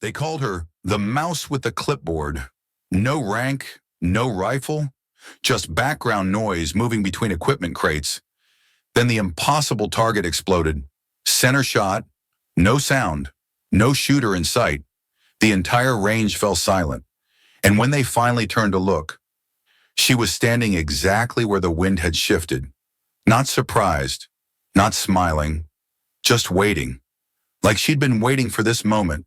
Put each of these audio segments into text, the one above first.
They called her the mouse with the clipboard. No rank, no rifle, just background noise moving between equipment crates. Then the impossible target exploded. Center shot, no sound, no shooter in sight. The entire range fell silent. And when they finally turned to look, she was standing exactly where the wind had shifted. Not surprised, not smiling, just waiting. Like she'd been waiting for this moment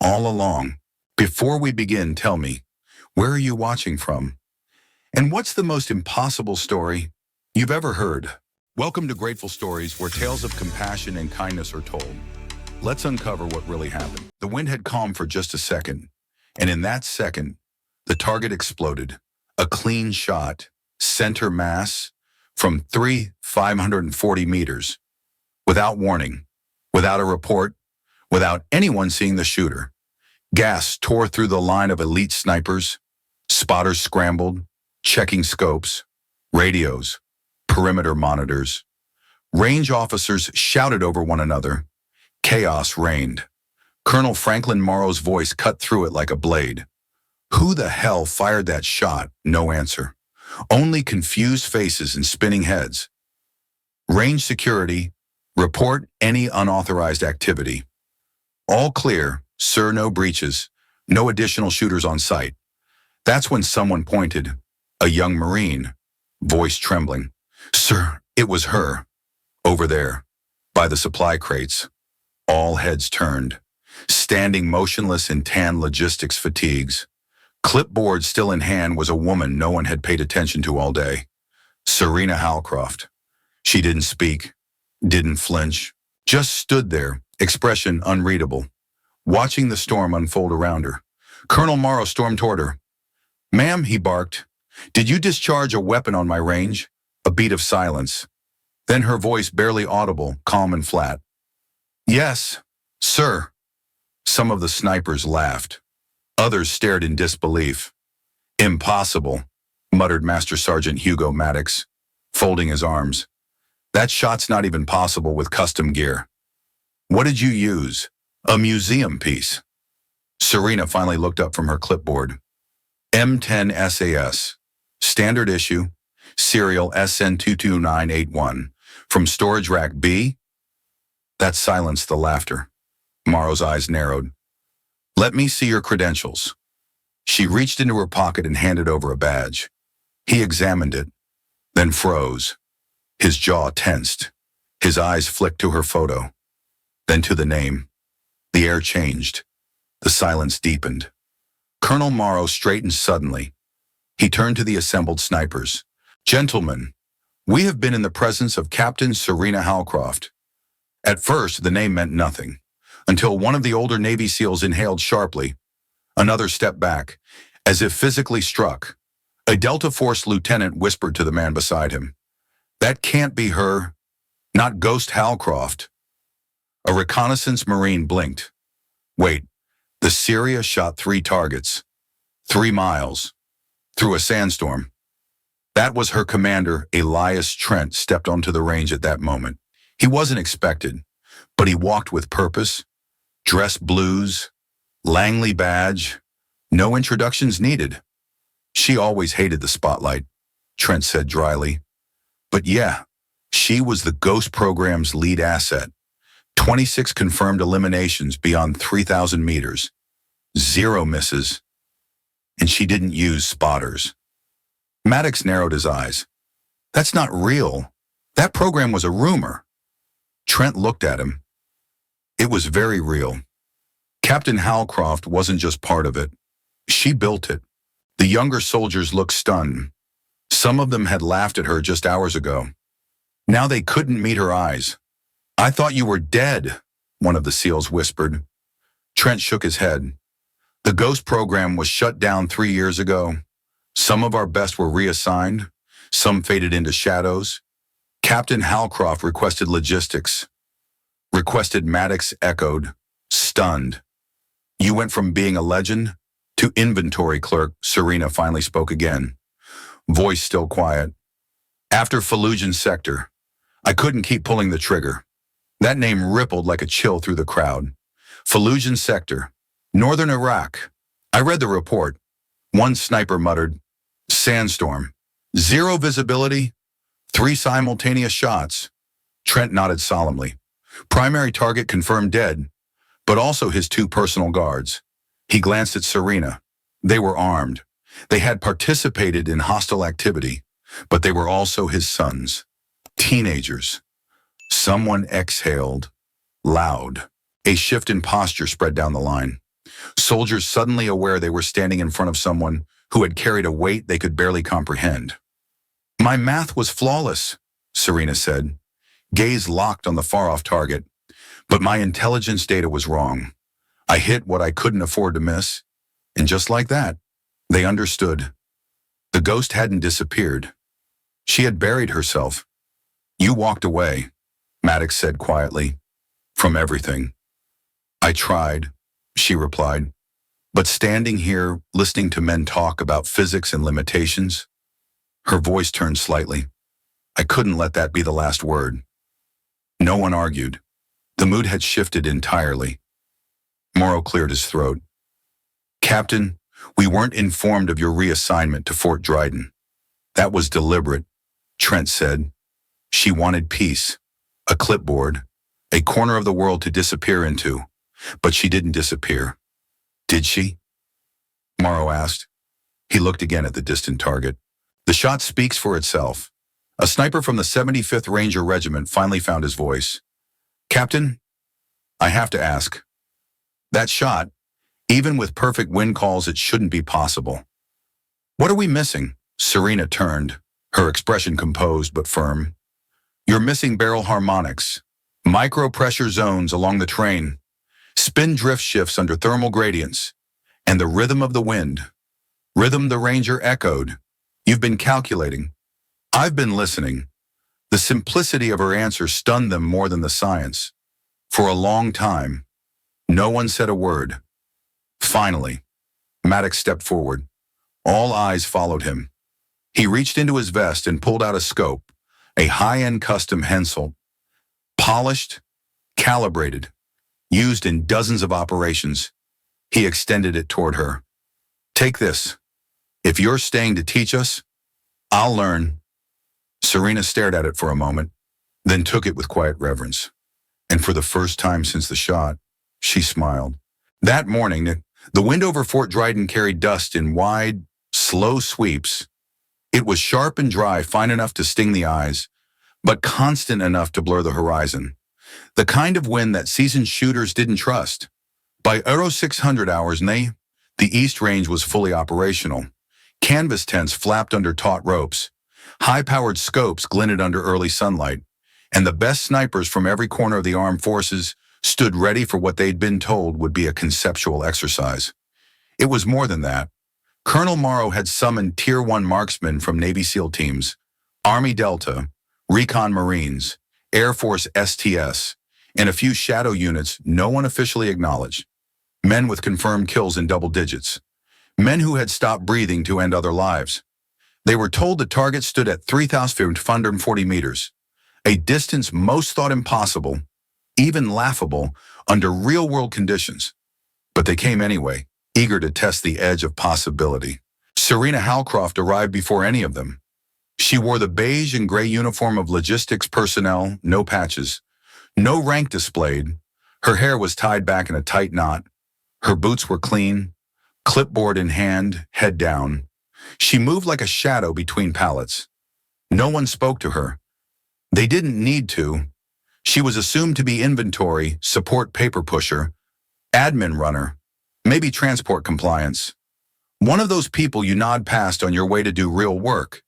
all along. Before we begin, tell me, where are you watching from? And what's the most impossible story you've ever heard? Welcome to Grateful Stories, where tales of compassion and kindness are told. Let's uncover what really happened. The wind had calmed for just a second, and in that second, the target exploded. A clean shot, center mass, from 540 meters. Without warning, without a report, without anyone seeing the shooter. Gas tore through the line of elite snipers. Spotters scrambled, checking scopes, radios, perimeter monitors. Range officers shouted over one another. Chaos reigned. Colonel Franklin Morrow's voice cut through it like a blade. Who the hell fired that shot? No answer. Only confused faces and spinning heads. Range security, report any unauthorized activity. All clear, sir, no breaches, no additional shooters on site. That's when someone pointed, a young Marine, voice trembling. Sir, it was her. Over there, by the supply crates. All heads turned, standing motionless in tan logistics fatigues. Clipboard still in hand was a woman no one had paid attention to all day. Serena Halcroft. She didn't speak, didn't flinch, just stood there, expression unreadable, watching the storm unfold around her. Colonel Morrow stormed toward her. Ma'am, he barked, did you discharge a weapon on my range? A beat of silence. Then her voice barely audible, calm and flat. Yes, sir. Some of the snipers laughed. Others stared in disbelief. Impossible, muttered Master Sergeant Hugo Maddox, folding his arms. That shot's not even possible with custom gear. What did you use? A museum piece. Serena finally looked up from her clipboard. M10 SAS, standard issue, serial SN22981, from storage rack B? That silenced the laughter. Morrow's eyes narrowed. Let me see your credentials. She reached into her pocket and handed over a badge. He examined it, then froze. His jaw tensed. His eyes flicked to her photo, then to the name. The air changed. The silence deepened. Colonel Morrow straightened suddenly. He turned to the assembled snipers. Gentlemen, we have been in the presence of Captain Serena Halcroft. At first, the name meant nothing, until one of the older Navy SEALs inhaled sharply. Another stepped back, as if physically struck. A Delta Force lieutenant whispered to the man beside him. That can't be her. Not Ghost Halcroft. A reconnaissance Marine blinked. Wait, the Syria shot 3 targets. 3 miles. Through a sandstorm. That was her commander, Elias Trent, stepped onto the range at that moment. He wasn't expected, but he walked with purpose. Dress blues, Langley badge, no introductions needed. She always hated the spotlight, Trent said dryly. But yeah, she was the Ghost program's lead asset. 26 confirmed eliminations beyond 3,000 meters. 0 misses. And she didn't use spotters. Maddox narrowed his eyes. That's not real. That program was a rumor. Trent looked at him. It was very real. Captain Halcroft wasn't just part of it. She built it. The younger soldiers looked stunned. Some of them had laughed at her just hours ago. Now they couldn't meet her eyes. I thought you were dead, one of the SEALs whispered. Trent shook his head. The Ghost program was shut down 3 years ago. Some of our best were reassigned. Some faded into shadows. Captain Halcroft requested logistics. Requested Maddox echoed, stunned. You went from being a legend to inventory clerk, Serena finally spoke again. Voice still quiet. After Fallujah sector, I couldn't keep pulling the trigger. That name rippled like a chill through the crowd. Fallujah sector. Northern Iraq. I read the report. One sniper muttered, sandstorm. Zero visibility. 3 simultaneous shots. Trent nodded solemnly. Primary target confirmed dead, but also his 2 personal guards. He glanced at Serena. They were armed. They had participated in hostile activity, but they were also his sons. Teenagers. Someone exhaled. Loud. A shift in posture spread down the line. Soldiers suddenly aware they were standing in front of someone who had carried a weight they could barely comprehend. My math was flawless, Serena said, gaze locked on the far-off target. But my intelligence data was wrong. I hit what I couldn't afford to miss, and just like that, they understood. The ghost hadn't disappeared. She had buried herself. You walked away, Maddox said quietly, from everything. I tried, she replied, but standing here, listening to men talk about physics and limitations, her voice turned slightly. I couldn't let that be the last word. No one argued. The mood had shifted entirely. Morrow cleared his throat. Captain, we weren't informed of your reassignment to Fort Dryden. That was deliberate, Trent said. She wanted peace, a clipboard, a corner of the world to disappear into, but she didn't disappear. Did she? Morrow asked. He looked again at the distant target. The shot speaks for itself. A sniper from the 75th Ranger Regiment finally found his voice. Captain, I have to ask. That shot, even with perfect wind calls, it shouldn't be possible. What are we missing? Serena turned, her expression composed but firm. You're missing barrel harmonics, micro-pressure zones along the train, spin drift shifts under thermal gradients, and the rhythm of the wind. Rhythm, the Ranger echoed. You've been calculating. I've been listening. The simplicity of her answer stunned them more than the science. For a long time, no one said a word. Finally, Maddox stepped forward. All eyes followed him. He reached into his vest and pulled out a scope, a high-end custom Hensel. Polished, calibrated, used in dozens of operations. He extended it toward her. Take this. If you're staying to teach us, I'll learn. Serena stared at it for a moment, then took it with quiet reverence. And for the first time since the shot, she smiled. That morning, the wind over Fort Dryden carried dust in wide, slow sweeps. It was sharp and dry, fine enough to sting the eyes, but constant enough to blur the horizon. The kind of wind that seasoned shooters didn't trust. By 0600 hours, the East Range was fully operational. Canvas tents flapped under taut ropes. High-powered scopes glinted under early sunlight, and the best snipers from every corner of the armed forces stood ready for what they'd been told would be a conceptual exercise. It was more than that. Colonel Morrow had summoned Tier 1 marksmen from Navy SEAL teams, Army Delta, Recon Marines, Air Force STS, and a few shadow units no one officially acknowledged. Men with confirmed kills in double digits. Men who had stopped breathing to end other lives. They were told the target stood at 3,540 meters, a distance most thought impossible, even laughable, under real-world conditions. But they came anyway, eager to test the edge of possibility. Serena Halcroft arrived before any of them. She wore the beige and gray uniform of logistics personnel, no patches, no rank displayed. Her hair was tied back in a tight knot. Her boots were clean, clipboard in hand, head down. She moved like a shadow between pallets. No one spoke to her. They didn't need to. She was assumed to be inventory, support paper pusher, admin runner, maybe transport compliance. One of those people you nod past on your way to do real work.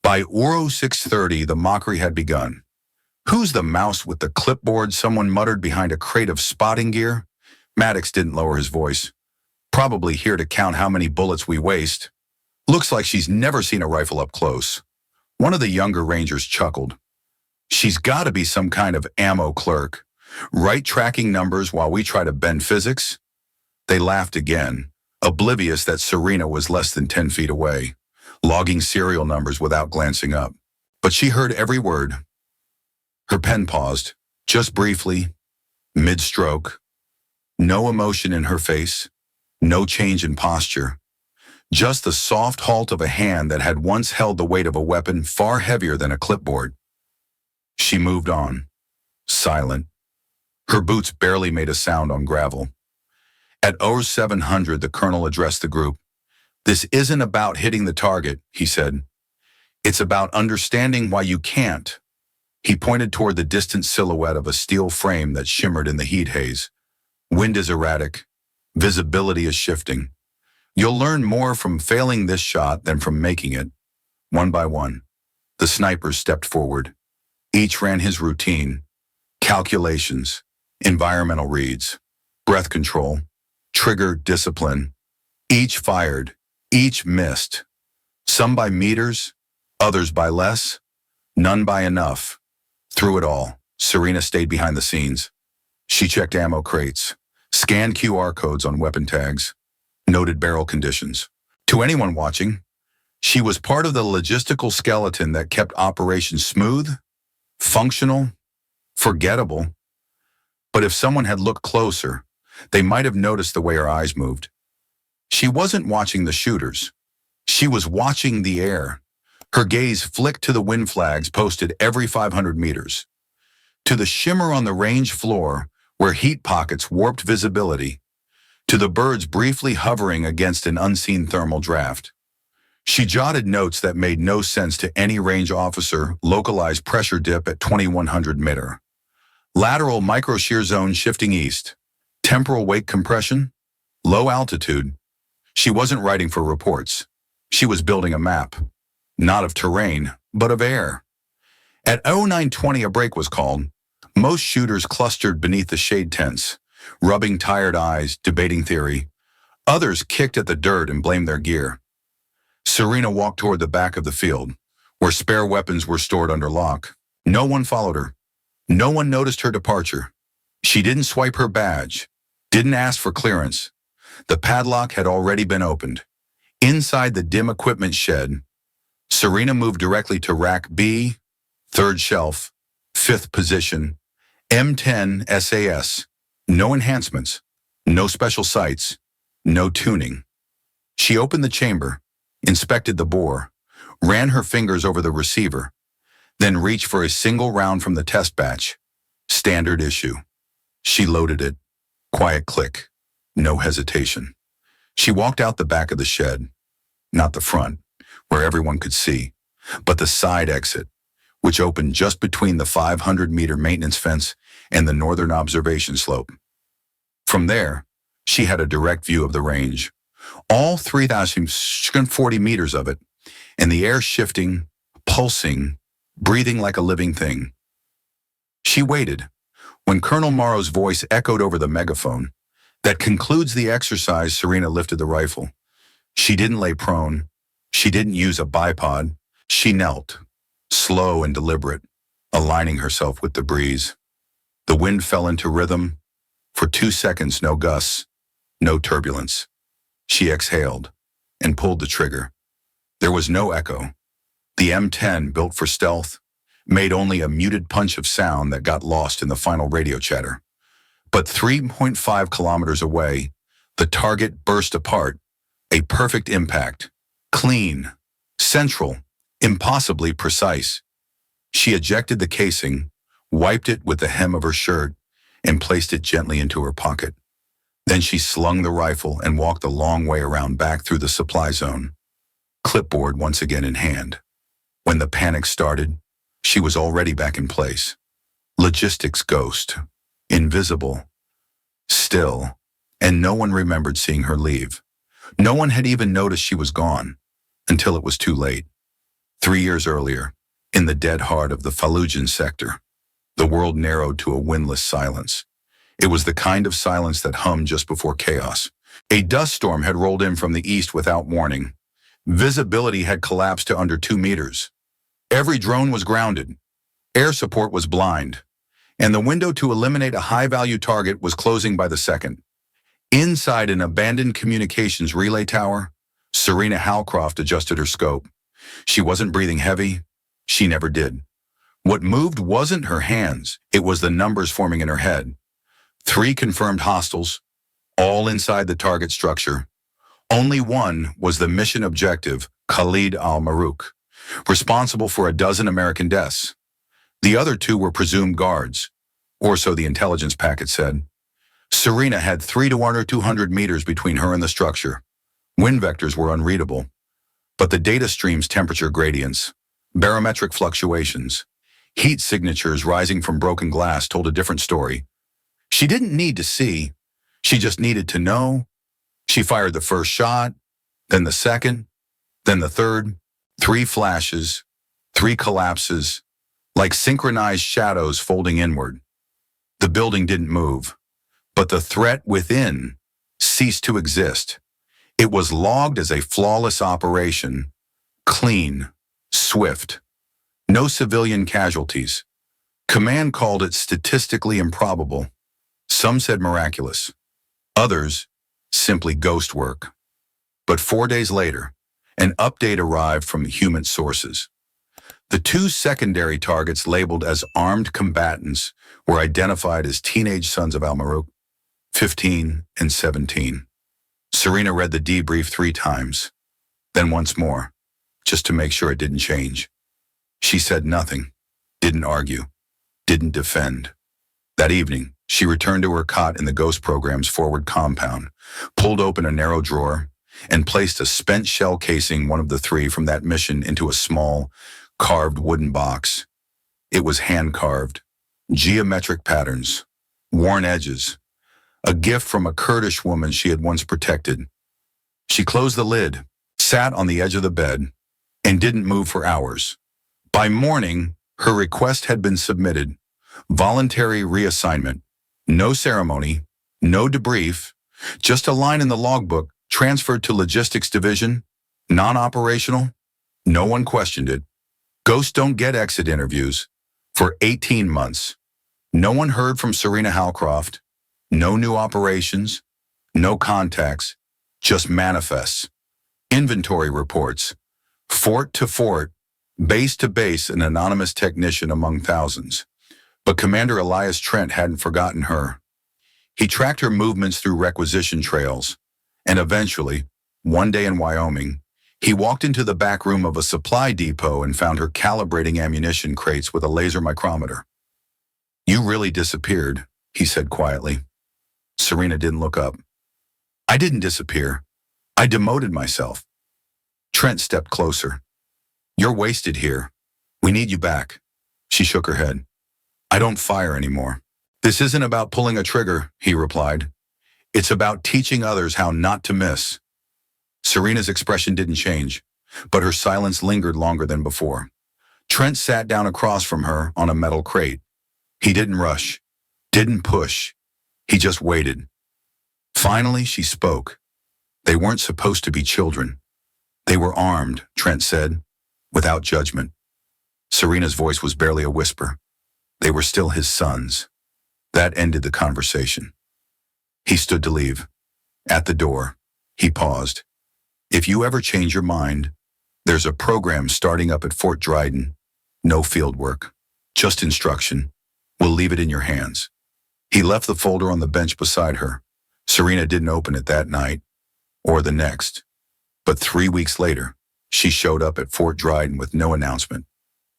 By 0630, the mockery had begun. Who's the mouse with the clipboard? Someone muttered behind a crate of spotting gear. Maddox didn't lower his voice. Probably here to count how many bullets we waste. Looks like she's never seen a rifle up close. One of the younger Rangers chuckled. She's got to be some kind of ammo clerk. Right tracking numbers while we try to bend physics? They laughed again, oblivious that Serena was less than 10 feet away, logging serial numbers without glancing up. But she heard every word. Her pen paused, just briefly, mid-stroke. No emotion in her face, No change in posture. Just the soft halt of a hand that had once held the weight of a weapon far heavier than a clipboard. She moved on, silent. Her boots barely made a sound on gravel. At 0700, the colonel addressed the group. "This isn't about hitting the target," he said. "It's about understanding why you can't." He pointed toward the distant silhouette of a steel frame that shimmered in the heat haze. "Wind is erratic. Visibility is shifting. You'll learn more from failing this shot than from making it." One by one, the snipers stepped forward. Each ran his routine, calculations, environmental reads, breath control, trigger discipline. Each fired, each missed. Some by meters, others by less, none by enough. Through it all, Serena stayed behind the scenes. She checked ammo crates, scanned QR codes on weapon tags, noted barrel conditions. To anyone watching, she was part of the logistical skeleton that kept operations smooth, functional, forgettable. But if someone had looked closer, they might have noticed the way her eyes moved. She wasn't watching the shooters. She was watching the air. Her gaze flicked to the wind flags posted every 500 meters, to the shimmer on the range floor where heat pockets warped visibility, to the birds briefly hovering against an unseen thermal draft. She jotted notes that made no sense to any range officer: localized pressure dip at 2100 meter. Lateral micro-shear zone shifting east. Temporal wake compression. Low altitude. She wasn't writing for reports. She was building a map. Not of terrain, but of air. At 0920 a break was called. Most shooters clustered beneath the shade tents, rubbing tired eyes, debating theory. Others kicked at the dirt and blamed their gear. Serena walked toward the back of the field, where spare weapons were stored under lock. No one followed her. No one noticed her departure. She didn't swipe her badge, didn't ask for clearance. The padlock had already been opened. Inside the dim equipment shed, Serena moved directly to Rack B, third shelf, fifth position, M10 SAS. No enhancements, no special sights, no tuning. She opened the chamber, inspected the bore, ran her fingers over the receiver, then reached for a single round from the test batch. Standard issue. She loaded it. Quiet click. No hesitation. She walked out the back of the shed, not the front, where everyone could see, but the side exit, which opened just between the 500-meter maintenance fence and the northern observation slope. From there, she had a direct view of the range, all 3,040 meters of it, and the air shifting, pulsing, breathing like a living thing. She waited. When Colonel Morrow's voice echoed over the megaphone, "That concludes the exercise," Serena lifted the rifle. She didn't lay prone. She didn't use a bipod. She knelt, slow and deliberate, aligning herself with the breeze. The wind fell into rhythm. For 2 seconds, no gusts, no turbulence. She exhaled and pulled the trigger. There was no echo. The M10, built for stealth, made only a muted punch of sound that got lost in the final radio chatter. But 3.5 kilometers away, the target burst apart, a perfect impact, clean, central, impossibly precise. She ejected the casing, wiped it with the hem of her shirt, and placed it gently into her pocket. Then she slung the rifle and walked the long way around back through the supply zone, clipboard once again in hand. When the panic started, she was already back in place. Logistics ghost, invisible, still, and no one remembered seeing her leave. No one had even noticed she was gone, until it was too late. 3 years earlier, in the dead heart of the Fallujah sector, the world narrowed to a windless silence. It was the kind of silence that hummed just before chaos. A dust storm had rolled in from the east without warning. Visibility had collapsed to under 2 meters. Every drone was grounded. Air support was blind. And the window to eliminate a high-value target was closing by the second. Inside an abandoned communications relay tower, Serena Halcroft adjusted her scope. She wasn't breathing heavy. She never did. What moved wasn't her hands. It was the numbers forming in her head. 3 confirmed hostiles, all inside the target structure. Only one was the mission objective, Khalid al-Marouk, responsible for a dozen American deaths. The other two were presumed guards, or so the intelligence packet said. Serena had 300 to 200 meters between her and the structure. Wind vectors were unreadable, but the data stream's temperature gradients, barometric fluctuations, heat signatures rising from broken glass told a different story. She didn't need to see, she just needed to know. She fired the first shot, then the second, then the third, 3 flashes, 3 collapses, like synchronized shadows folding inward. The building didn't move, but the threat within ceased to exist. It was logged as a flawless operation, clean, swift. No civilian casualties. Command called it statistically improbable. Some said miraculous. Others, simply ghost work. But 4 days later, an update arrived from human sources. The 2 secondary targets labeled as armed combatants were identified as teenage sons of al-Marouk, 15 and 17. Serena read the debrief 3 times, then once more, just to make sure it didn't change. She said nothing, didn't argue, didn't defend. That evening, she returned to her cot in the Ghost program's forward compound, pulled open a narrow drawer, and placed a spent shell casing one of the 3 from that mission into a small, carved wooden box. It was hand-carved, geometric patterns, worn edges, a gift from a Kurdish woman she had once protected. She closed the lid, sat on the edge of the bed, and didn't move for hours. By morning, her request had been submitted. Voluntary reassignment. No ceremony, no debrief, just a line in the logbook transferred to Logistics Division, non-operational. No one questioned it. Ghosts don't get exit interviews. For 18 months, no one heard from Serena Halcroft. No new operations, no contacts, just manifests. Inventory reports. Fort to fort, base to base, an anonymous technician among thousands. But Commander Elias Trent hadn't forgotten her. He tracked her movements through requisition trails, and eventually, one day in Wyoming, he walked into the back room of a supply depot and found her calibrating ammunition crates with a laser micrometer. "You really disappeared," he said quietly. Serena didn't look up. "I didn't disappear. I demoted myself." Trent stepped closer. "You're wasted here. We need you back." She shook her head. "I don't fire anymore." "This isn't about pulling a trigger," he replied. "It's about teaching others how not to miss." Serena's expression didn't change, but her silence lingered longer than before. Trent sat down across from her on a metal crate. He didn't rush, didn't push. He just waited. Finally, she spoke. "They weren't supposed to be children. They were armed," Trent said, without judgment. Serena's voice was barely a whisper. They were still his sons. That ended the conversation. He stood to leave. At the door, he paused. "If you ever change your mind, there's a program starting up at Fort Dryden. No field work, just instruction. We'll leave it in your hands." He left the folder on the bench beside her. Serena didn't open it that night, or the next. But 3 weeks later, she showed up at Fort Dryden with no announcement,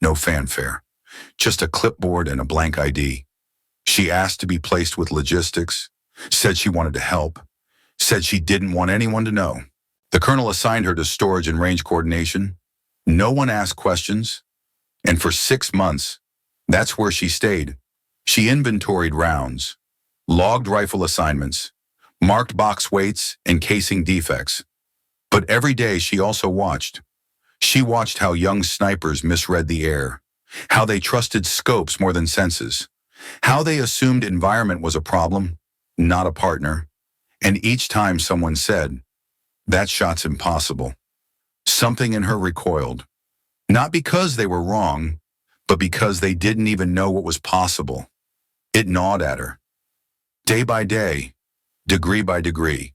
no fanfare, just a clipboard and a blank ID. She asked to be placed with logistics, said she wanted to help, said she didn't want anyone to know. The colonel assigned her to storage and range coordination. No one asked questions. And for 6 months, that's where she stayed. She inventoried rounds, logged rifle assignments, marked box weights and casing defects. But every day she also watched. She watched how young snipers misread the air, how they trusted scopes more than senses, how they assumed environment was a problem, not a partner. And each time someone said, "That shot's impossible," something in her recoiled. Not because they were wrong, but because they didn't even know what was possible. It gnawed at her. Day by day, degree by degree,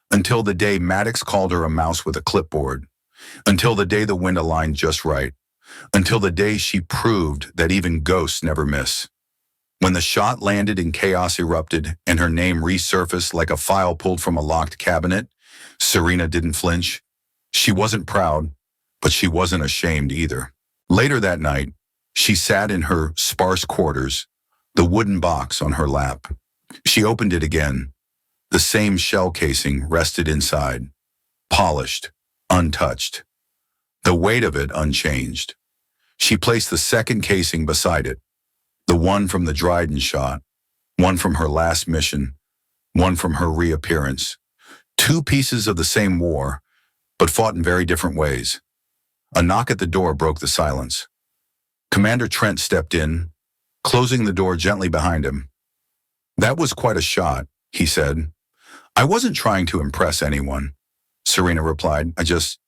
until the day Maddox called her a mouse with a clipboard, until the day the wind aligned just right, until the day she proved that even ghosts never miss. When the shot landed and chaos erupted and her name resurfaced like a file pulled from a locked cabinet, Serena didn't flinch. She wasn't proud, but she wasn't ashamed either. Later that night, she sat in her sparse quarters, the wooden box on her lap. She opened it again. The same shell casing rested inside, polished, untouched. The weight of it unchanged. She placed the second casing beside it, the one from the Dryden shot, one from her last mission, one from her reappearance. Two pieces of the same war, but fought in very different ways. A knock at the door broke the silence. Commander Trent stepped in, closing the door gently behind him. "That was quite a shot," he said. "I wasn't trying to impress anyone," Serena replied. "I just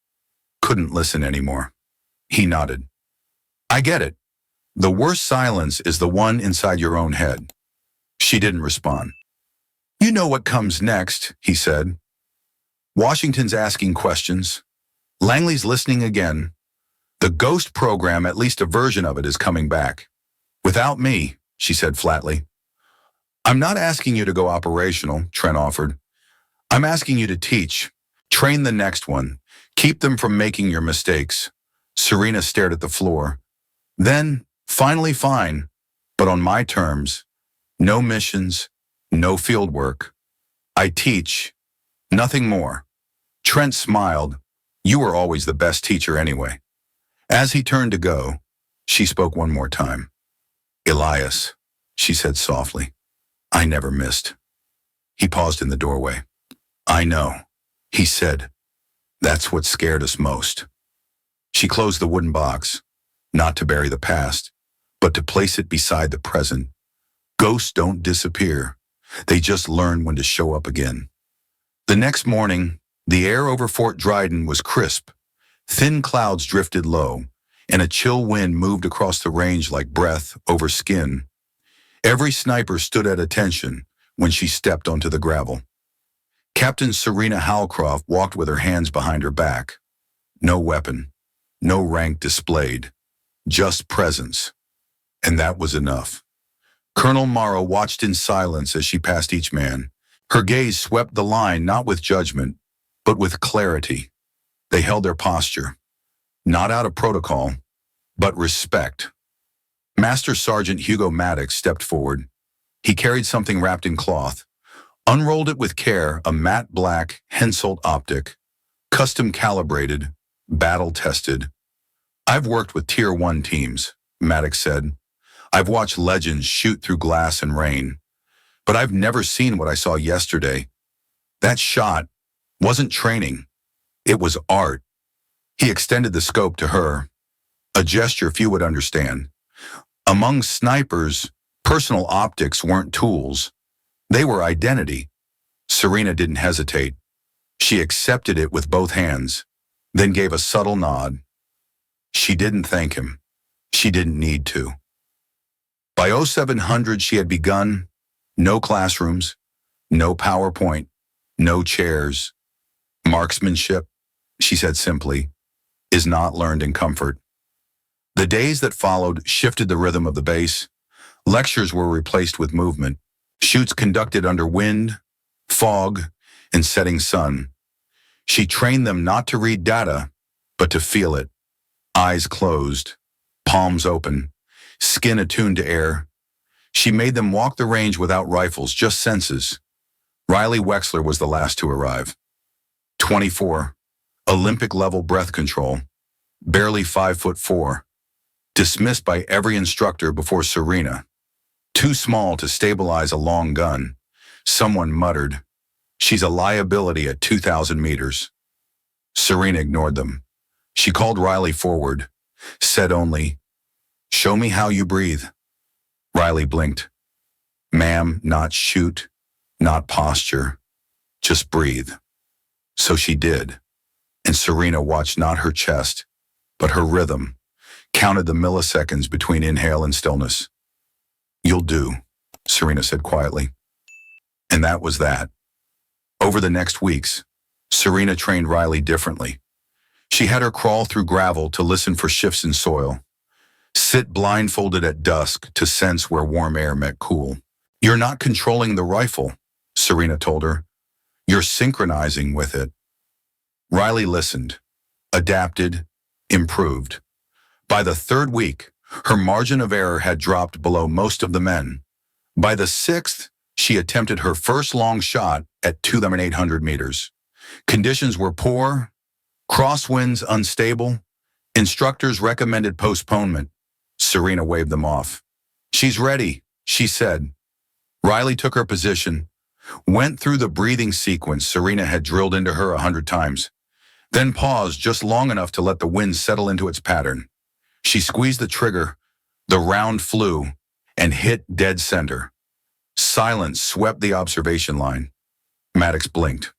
couldn't listen anymore." He nodded. "I get it. The worst silence is the one inside your own head." She didn't respond. "You know what comes next," he said. "Washington's asking questions. Langley's listening again. The ghost program, at least a version of it, is coming back. Without me," she said flatly. "I'm not asking you to go operational," Trent offered. "I'm asking you to teach. Train the next one. Keep them from making your mistakes." Serena stared at the floor. "Then, finally fine, but on my terms. No missions, no field work. I teach, nothing more." Trent smiled. "You were always the best teacher anyway." As he turned to go, she spoke one more time. "Elias," she said softly, "I never missed." He paused in the doorway. "I know," he said. "That's what scared us most." She closed the wooden box, not to bury the past, but to place it beside the present. Ghosts don't disappear. They just learn when to show up again. The next morning, the air over Fort Dryden was crisp. Thin clouds drifted low, and a chill wind moved across the range like breath over skin. Every sniper stood at attention when she stepped onto the gravel. Captain Serena Halcroft walked with her hands behind her back. No weapon, no rank displayed, just presence. And that was enough. Colonel Morrow watched in silence as she passed each man. Her gaze swept the line not with judgment, but with clarity. They held their posture, not out of protocol, but respect. Master Sergeant Hugo Maddox stepped forward. He carried something wrapped in cloth, unrolled it with care, a matte black Hensoldt optic, custom calibrated, battle-tested. "I've worked with Tier 1 teams," Maddox said. "I've watched legends shoot through glass and rain, but I've never seen what I saw yesterday. That shot wasn't training. It was art." He extended the scope to her, a gesture few would understand. Among snipers, personal optics weren't tools. They were identity. Serena didn't hesitate. She accepted it with both hands, then gave a subtle nod. She didn't thank him. She didn't need to. By 0700, she had begun. No classrooms, no PowerPoint, no chairs. "Marksmanship," she said simply, "is not learned in comfort." The days that followed shifted the rhythm of the base. Lectures were replaced with movement. Shoots conducted under wind, fog, and setting sun. She trained them not to read data, but to feel it. Eyes closed, palms open, skin attuned to air. She made them walk the range without rifles, just senses. Riley Wexler was the last to arrive. 24, Olympic-level breath control, barely 5'4", dismissed by every instructor before Serena. Too small to stabilize a long gun. Someone muttered, "She's a liability at 2,000 meters." Serena ignored them. She called Riley forward, said only, "Show me how you breathe." Riley blinked. "Ma'am, not shoot, not posture, just breathe." So she did, and Serena watched not her chest, but her rhythm, counted the milliseconds between inhale and stillness. "You'll do," Serena said quietly. And that was that. Over the next weeks, Serena trained Riley differently. She had her crawl through gravel to listen for shifts in soil, Sit blindfolded at dusk to sense where warm air met cool. You're not controlling the rifle, Serena told her. You're synchronizing with it. Riley listened, adapted, improved. By the third week, her margin of error had dropped below most of the men. By the sixth, she attempted her first long shot at 2,800 meters. Conditions were poor, crosswinds unstable. Instructors recommended postponement. Serena waved them off. She's ready, she said. Riley took her position, went through the breathing sequence Serena had drilled into her 100 times, then paused just long enough to let the wind settle into its pattern. She squeezed the trigger, the round flew, and hit dead center. Silence swept the observation line. Maddox blinked.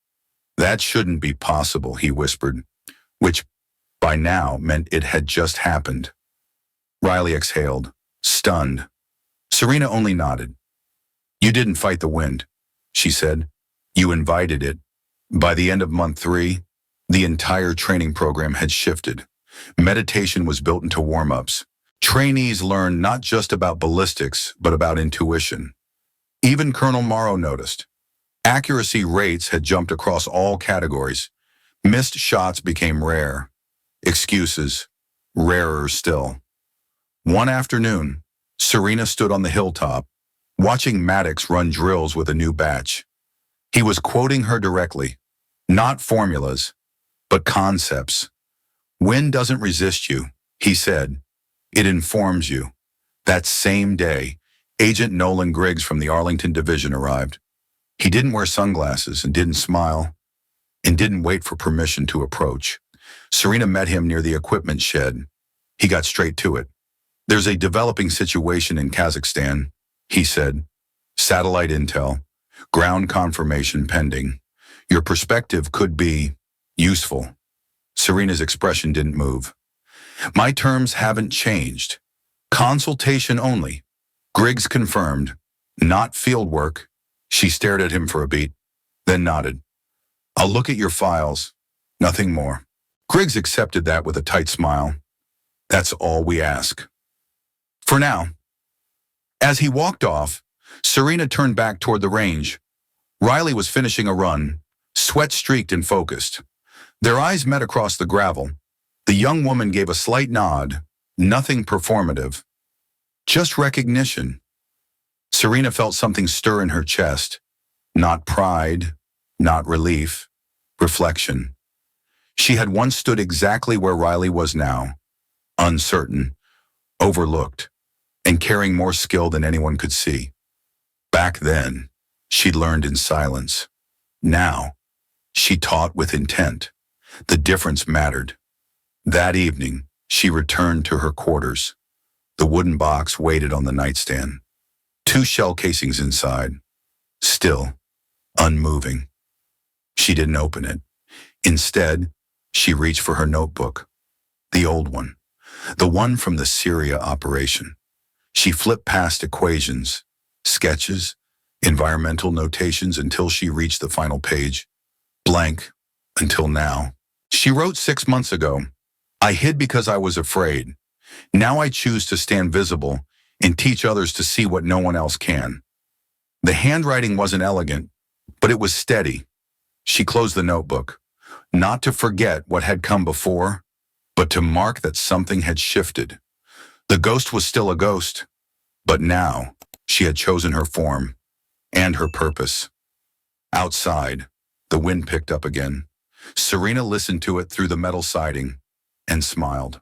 That shouldn't be possible, he whispered, which by now meant it had just happened. Riley exhaled, stunned. Serena only nodded. You didn't fight the wind, she said. You invited it. By the end of month 3, the entire training program had shifted. Meditation was built into warm-ups. Trainees learned not just about ballistics, but about intuition. Even Colonel Morrow noticed. Accuracy rates had jumped across all categories. Missed shots became rare. Excuses, rarer still. One afternoon, Serena stood on the hilltop, watching Maddox run drills with a new batch. He was quoting her directly, not formulas, but concepts. Wind doesn't resist you, he said. It informs you. That same day, Agent Nolan Griggs from the Arlington Division arrived. He didn't wear sunglasses and didn't smile and didn't wait for permission to approach. Serena met him near the equipment shed. He got straight to it. There's a developing situation in Kazakhstan, he said. Satellite intel, ground confirmation pending. Your perspective could be useful. Serena's expression didn't move. My terms haven't changed. Consultation only. Griggs confirmed. Not field work. She stared at him for a beat, then nodded. I'll look at your files. Nothing more. Griggs accepted that with a tight smile. That's all we ask. For now. As he walked off, Serena turned back toward the range. Riley was finishing a run, sweat-streaked and focused. Their eyes met across the gravel. The young woman gave a slight nod, nothing performative. Just recognition. Serena felt something stir in her chest. Not pride, not relief, reflection. She had once stood exactly where Riley was now, uncertain, overlooked, and carrying more skill than anyone could see. Back then, she learned in silence. Now, she taught with intent. The difference mattered. That evening, she returned to her quarters. The wooden box waited on the nightstand. 2 shell casings inside, still, unmoving. She didn't open it. Instead, she reached for her notebook, the old one, the one from the Syria operation. She flipped past equations, sketches, environmental notations until she reached the final page. Blank, until now. She wrote 6 months ago, I hid because I was afraid. Now I choose to stand visible and teach others to see what no one else can. The handwriting wasn't elegant, but it was steady. She closed the notebook, not to forget what had come before, but to mark that something had shifted. The ghost was still a ghost, but now she had chosen her form and her purpose. Outside, the wind picked up again. Serena listened to it through the metal siding and smiled.